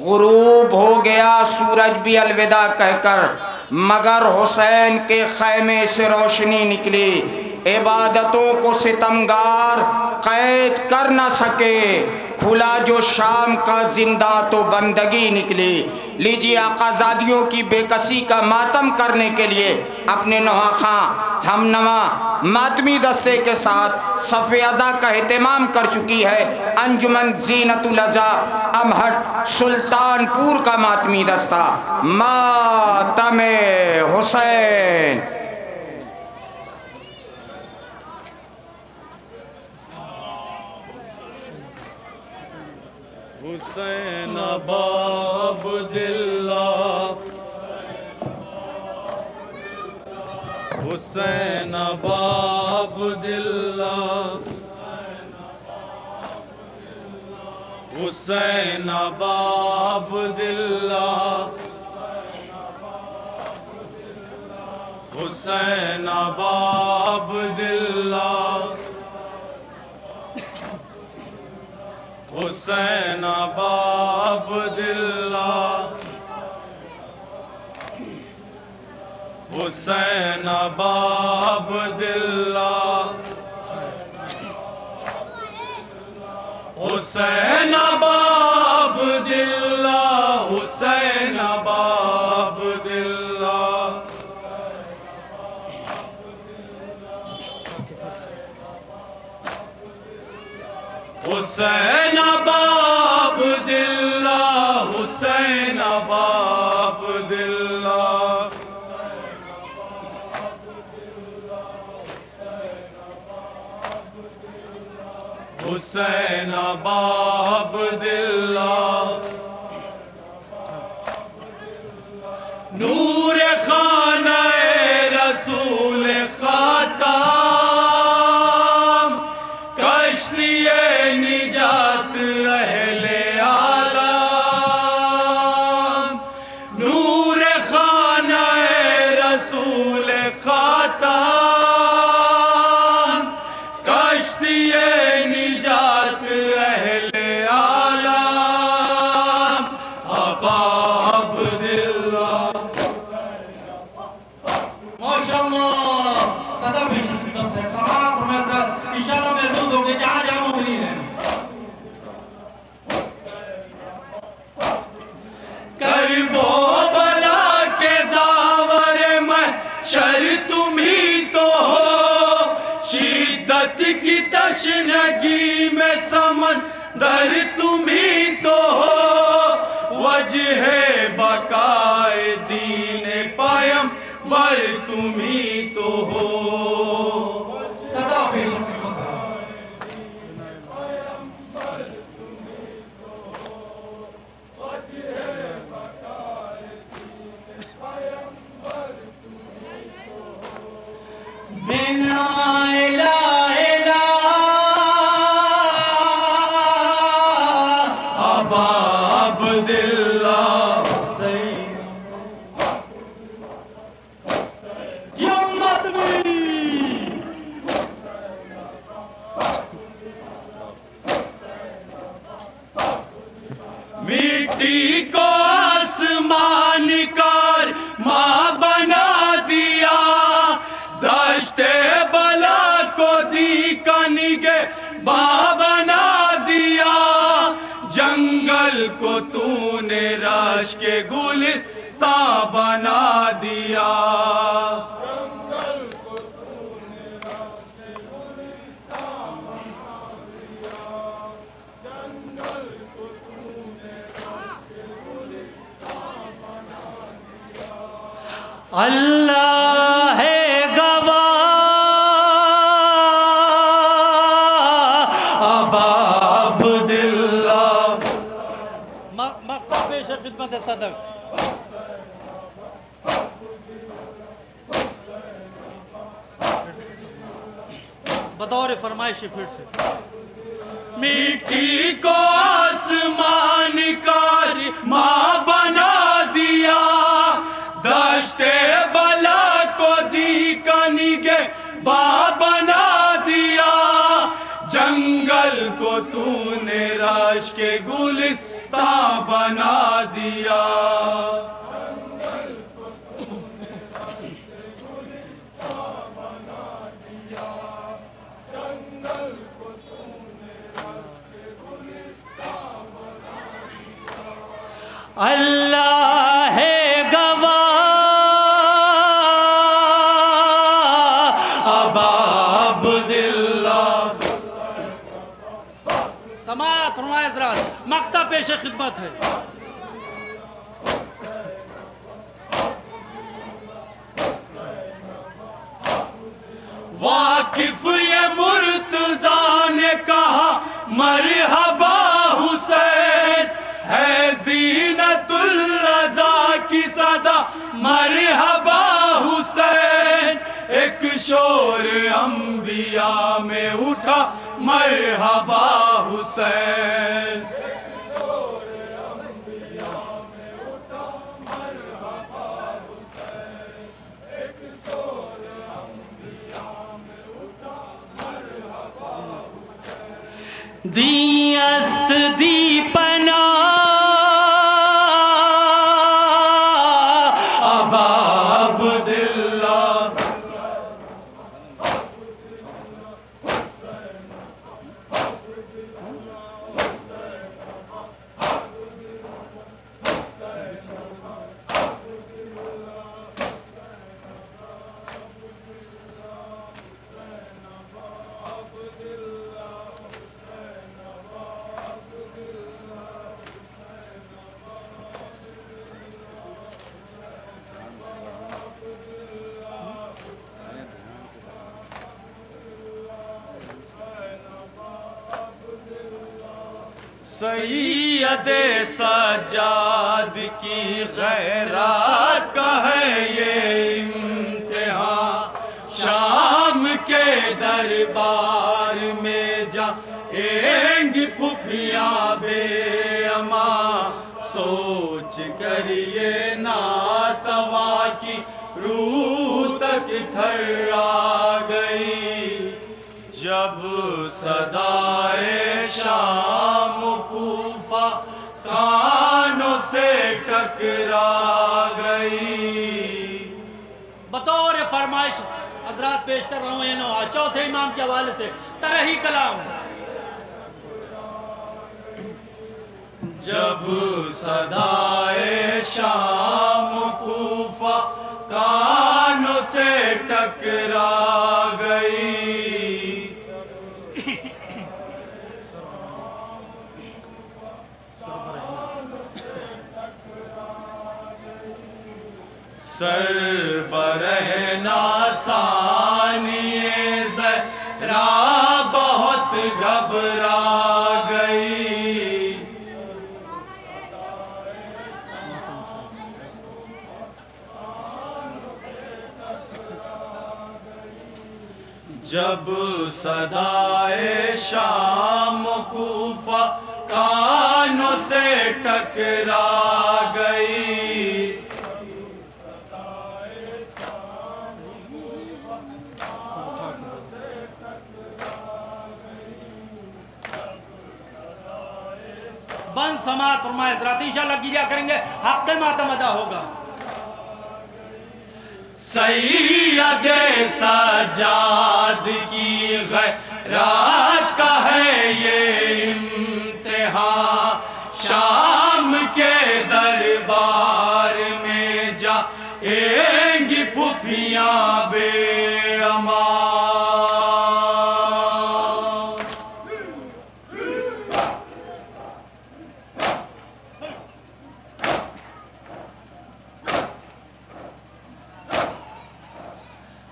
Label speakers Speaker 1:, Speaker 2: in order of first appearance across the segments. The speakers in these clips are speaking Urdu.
Speaker 1: غروب ہو گیا سورج بھی الوداع کہہ کر، مگر حسین کے خیمے سے روشنی نکلی۔ عبادتوں کو ستمگار قید کر نہ سکے، کھلا جو شام کا زنداں تو بندگی نکلی۔ لیجیے آقا زادیوں کی بے کسی کا ماتم کرنے کے لیے اپنے نواخواں ہم نوا ماتمی دستے کے ساتھ صف ادا کا اہتمام کر چکی ہے انجمن زینت العزا امہٹ سلطان پور کا ماتمی دستہ، ماتم حسین۔
Speaker 2: حسین باب دلہ، حسین باب دلہ، حسین باب دلہ، حسین باب دلہ، حسین باب دلہ، حسین باب دلہ، حسین باب دلہ، حسین باب دلہ، حسین باب دلہ، حسین باب دلہ، حسین باب دلہ، نور خانہ رسول خاتم، کشتی نجات اہل عالم، نور خانہ رسول خاتم، کشتی نجات اہل عالم، باب دلہ۔
Speaker 3: ماشاءاللہ صدا پیش خدمت ہے، سماعت و معزت انشاءاللہ محظوظ ہوں گے جہاں جہاں مومنین ہیں۔
Speaker 2: کرب و بلا کے داور محشر تمہیں تو ہو، شدت کی تشنگی میں سمندر تمہیں تو ہو، وجہ بقائے دین پیمبر تمہیں تو ہو۔
Speaker 3: صدا پیش خدمت ہے۔ بنا الہ الہ
Speaker 2: باب دلہ،
Speaker 3: جمت بھی
Speaker 2: مٹی کو آسمان کار ماں بنا دیا، دشت بلا کو دی کا نگہ باں بنا دیا، جنگل کو تو نے راش کے گلستاں بنا دیا،
Speaker 3: اللہ ہے گواہ،
Speaker 2: باب دلہ۔
Speaker 3: مقطع پیش خدمت ہے صدق۔ بطور فرمائش پھر سے
Speaker 2: مٹی کو آسمان کار ماں بنا دیا، دشت بلا کو دی کا نگہ باں بنا دیا، جنگل کو تو نے راش کے گلستاں گلستان بنا دیا.
Speaker 3: اللہ ہے گواہ
Speaker 2: ابا عبداللہ.
Speaker 3: سماعت فرمائے حضرات، مقطع پیش خدمت ہے.
Speaker 2: واقف یہ مرتضیٰ نے کہا مرحبا حسین، ہے زینت العزا کی صدا مرحبا حسین. ایک شور انبیاء میں اٹھا مرحبا حسین.
Speaker 3: دی است دی پناہ
Speaker 2: ابا عبداللہ. سید سجاد کی غیرات کا ہے یہ امتحان، شام کے دربار میں جائیں گی پھپھیاں بے امان. سوچ کر یہ ناتوا کی روح تک تھر آ گئی. جب صدائے شام کوفہ کانوں سے ٹکرا گئی.
Speaker 3: بطور فرمائش حضرات پیش کر رہا ہوں یہ نوحہ چوتھے امام کے حوالے سے ترہی کلام.
Speaker 2: جب صدائے شام کوفہ کانوں سے ٹکرا گئی. سر برہنہ ثانی زہرا بہت گھبرا گئی. جب صدائے شام کوفہ کانوں سے ٹکرا گئی.
Speaker 3: بند سماعت فرمائے حضرات، انشاءاللہ گریہ کریں گے، حق ماتم ادا ہوگا.
Speaker 2: سید سجاد کی غیرات کا ہے یہ امتحان، شام کے دربار میں جائیں گی پھپھیاں بے امان.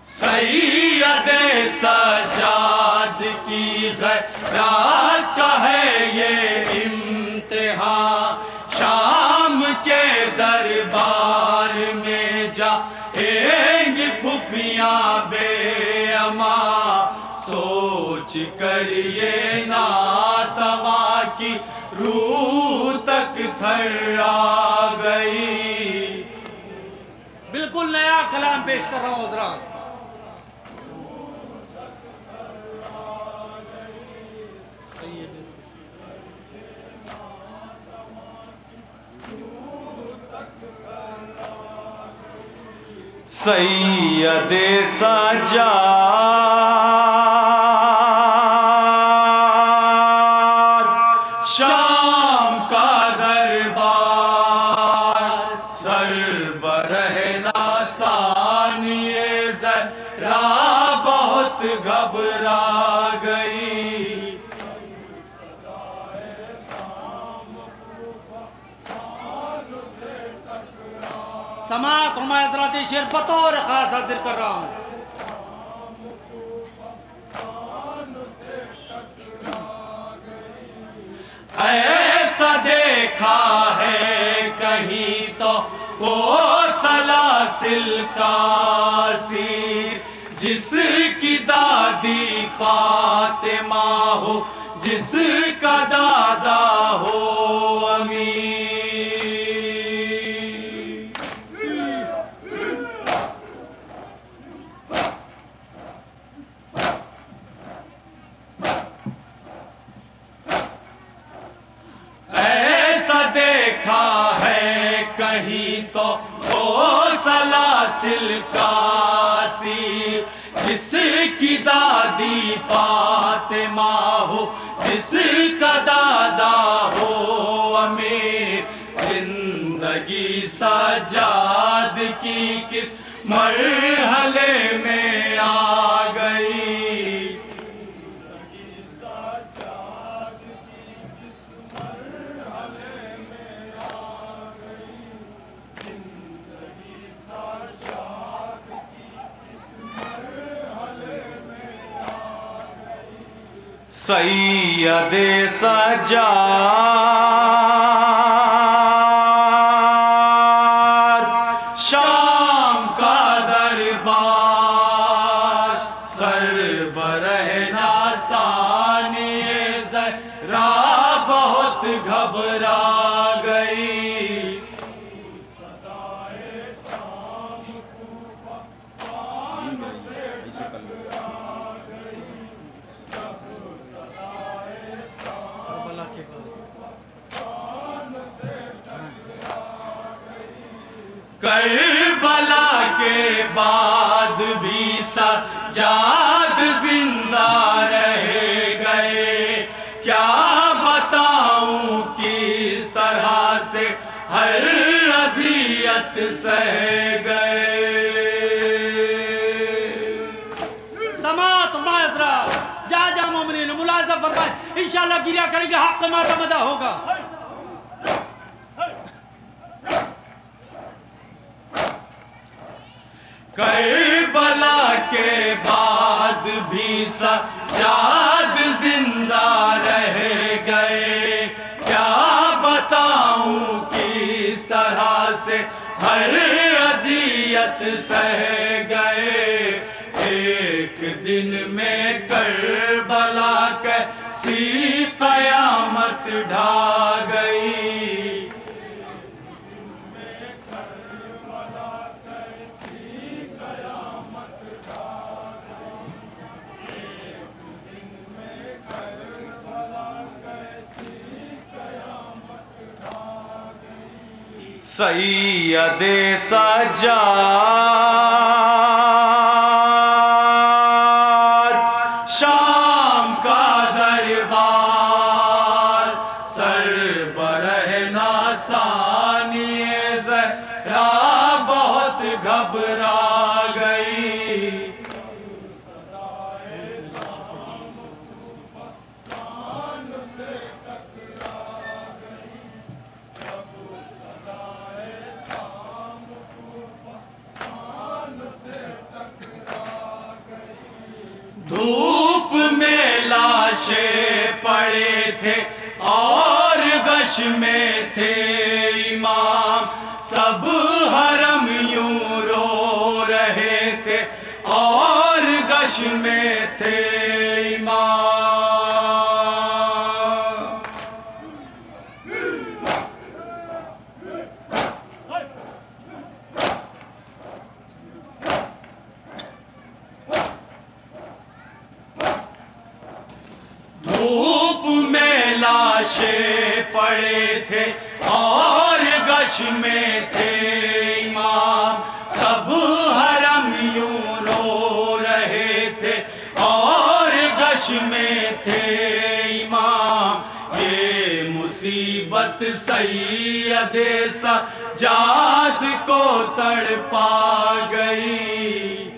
Speaker 2: سید سجاد کی غیرات کا ہے یہ امتحان، شام کے دربار میں جائیں گی پھپھیاں بے امان. سوچ کر یہ ناتوا کی روح تک تھر آ گئی.
Speaker 3: بالکل نیا کلام پیش کر رہا ہوں حضرات.
Speaker 2: سید سجاد شام کا دربار سربراہ ناسان یہ ذرا بہت گھبرا گئی.
Speaker 3: سماعت علماء حضرات یہ شعر بطور خاص حاضر کر رہا ہوں.
Speaker 2: ایسا دیکھا ہے کہیں تو وہ سلاسل کا اسیر جس کی دادی فاطمہ ہو جس کا دادا ہو امیر. کہیں تو وہ سلاسل کا اسیر جس کی دادی فاطمہ ہو جس کا دادا ہو امیر. زندگی سجاد کی کس مرحلے میں آ گئی. سید سجاد شام کا دربار سربراہ ناسان یہ ذرا بہت گھبرا گئی. کربلا کے بعد بھی سجاد زندہ رہ گئے. کیا بتاؤں کس طرح سے ہر اذیت سہ گئے.
Speaker 3: سماعت علماء حضرات جا جا مومنین ملاحظہ فرمائے انشاءاللہ گریہ کریں گے حق ماتم ادا ہوگا.
Speaker 2: کربلا کے بعد بھی سجاد زندہ رہ گئے. کیا بتاؤں کس طرح سے ہر اذیت سہ گئے. ایک دن میں کربلا کیسی قیامت ڈھا گئی. سید سجاد شام کا دربار سربراہ ناسان یہ ذرا بہت گھبرا گئی. دھوپ میں لاشیں پڑے تھے اور غش میں تھے امام. سب حرم یوں رو رہے تھے اور غش میں تھے امام. دھوپ میں لاشیں پڑے تھے اور غش میں تھے امام. سب ہر مصیبت سید سجاد کو تڑپا گئی.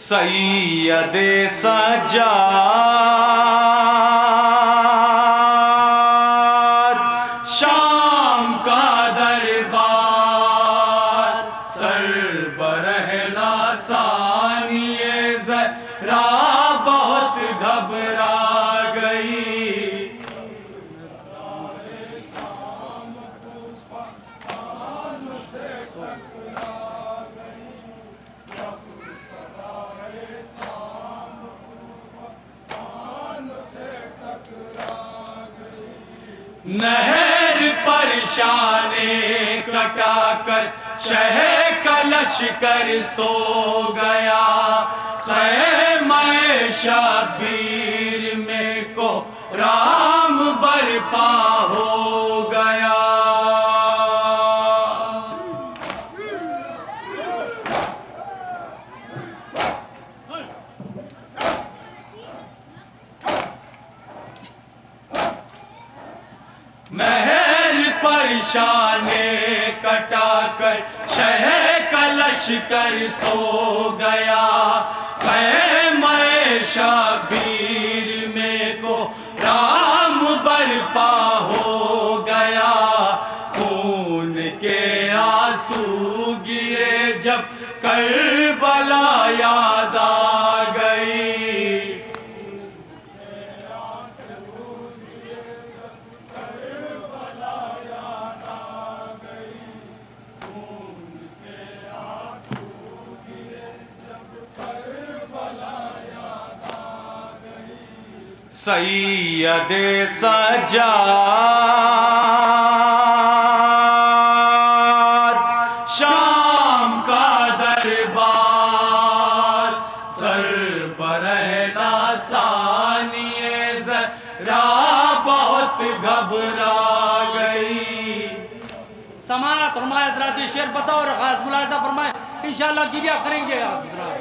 Speaker 2: سید سجاد شام کا دربار سربرہنا ثانی زہرا بہت گھبرا گئی. نہر پریشان کٹا کر شہ کا لشکر سو گیا. خیمہ شبیر میں کو رام برپا ہو گیا. نہر پریشان کٹا کر شہ کا لشکر سو گیا. خیمہ شبیر میں کو رام برپا ہو گیا. خون کے آنسو گرے جب کربلا یاد آ گئی. سید سجاد شام کا دربار سربرہنا ثانی زہرا بہت گھبرا گئی.
Speaker 3: سماعت فرمائے حضرات یہ شعر بتاؤ اور خاص ملاحظہ فرمائے انشاءاللہ گریہ کریں گے آپ حضرات.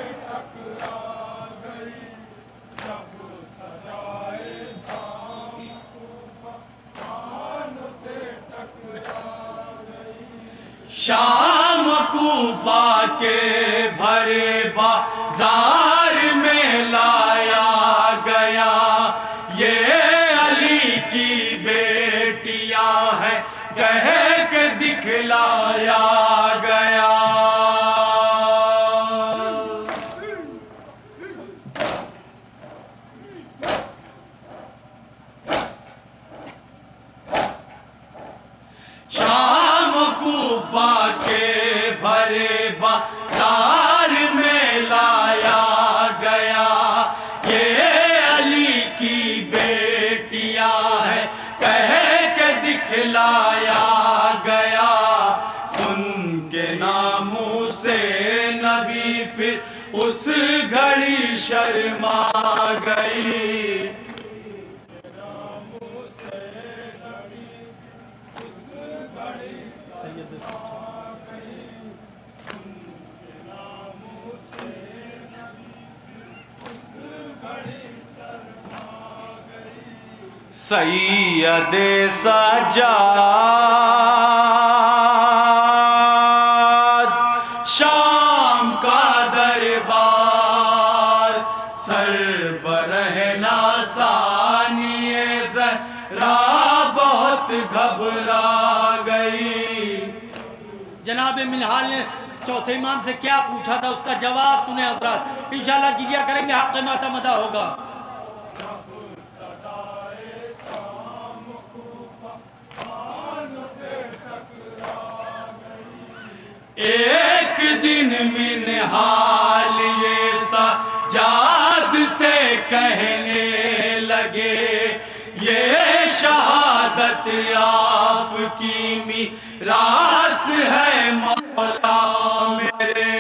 Speaker 2: شام کوفہ کے بھرے بازار میں لایا گیا. یہ علی کی بیٹیاں ہیں کہہ کے دکھلایا گیا. شام کوفہ کے بھرے بازار میں لایا گیا. یہ علی کی بیٹیاں ہیں کہہ کے دکھلایا گیا. سن کے ناموں سے نبی پھر اس گھڑی شرما گئی. سید سجاد شام کا دربار سربرہنا ثانی زہرا بہت گھبرا گئی.
Speaker 3: جناب منہال نے چوتھے امام سے کیا پوچھا تھا اس کا جواب سنیں حضرات انشاءاللہ گریہ کریں گے حق ماتم ادا ہوگا.
Speaker 2: ایک دن منہال یہ سجاد سے کہنے لگے یہ شہادت آپ کی میراث ہے مولا میرے.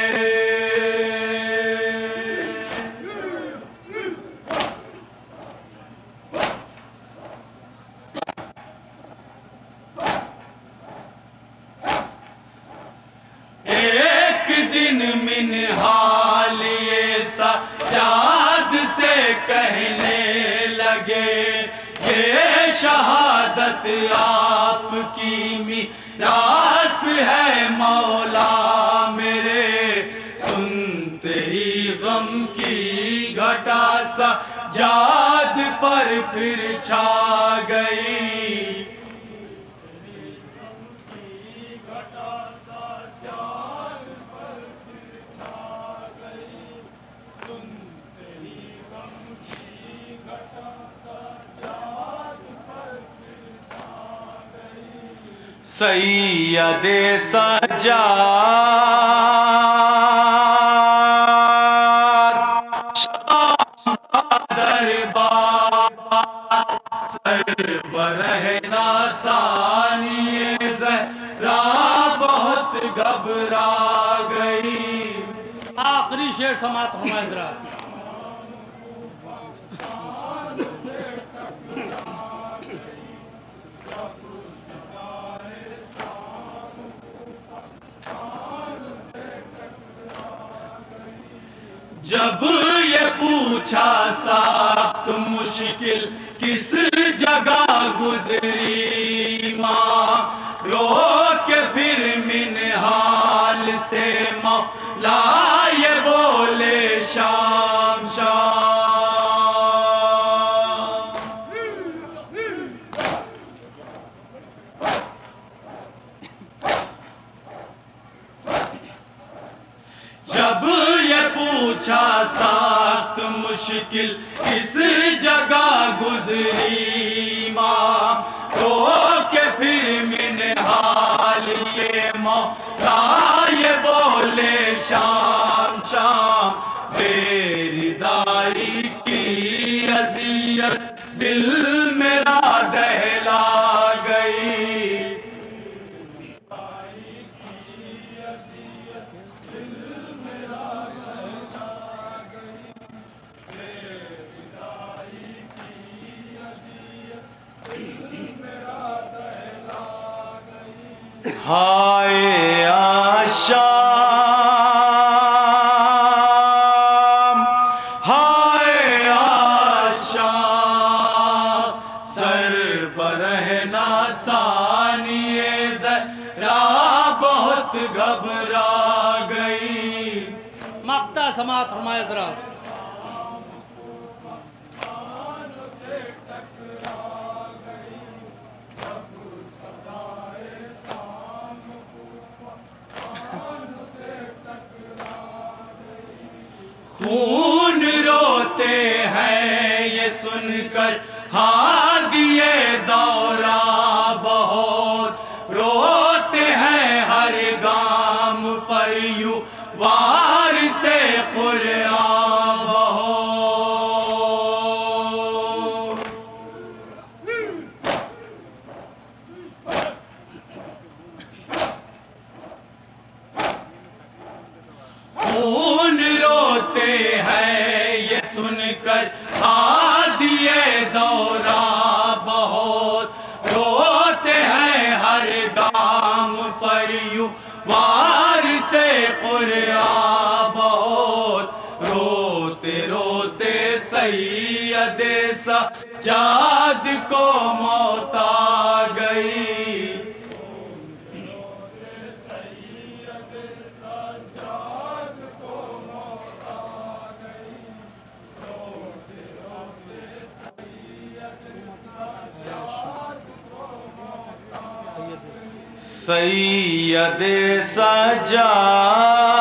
Speaker 2: دن منہال یہ سجاد سے کہنے لگے یہ شہادت آپ کی میراث ہے مولا میرے، سنتے ہی غم کی گھٹا سجاد پر پھر چھا گئی۔ سید سجاد شام دربار سربراہ ناسانی زہرا بہت گھبرا گئی۔
Speaker 3: آخری شعر سماعت فرمائے حضرات۔
Speaker 2: جب یہ پوچھا سخت مشکل کس جگہ گزری ماں، رو کے پھر منہال سے مولا یہ بولے شام شام۔ جب یہ پوچھا سخت مشکل کس جگہ گزری ماں، رو کے پھر منہال سے مولا یہ بولے شام شام۔ میری دائی کی اذیت دل میرا دہلا گئی۔ ہائے آشام ہائے آشام، سربراہ ناسانی زہرا بہت گھبرا گئی۔
Speaker 3: مقطع سماعت فرمائے حضرات۔
Speaker 2: خون روتے ہیں یہ سن کر ہادیے دورہ بہت، روتے ہیں ہر گام پر یوں وار سے قرآن بہت۔ خون روتے ہیں یہ سن کر ہادیے دورہ بہت، روتے ہیں ہر گام پر یوں وار سے قرآن بہت، روتے روتے سید سجاد کو موت آ گئی۔ سید سجاد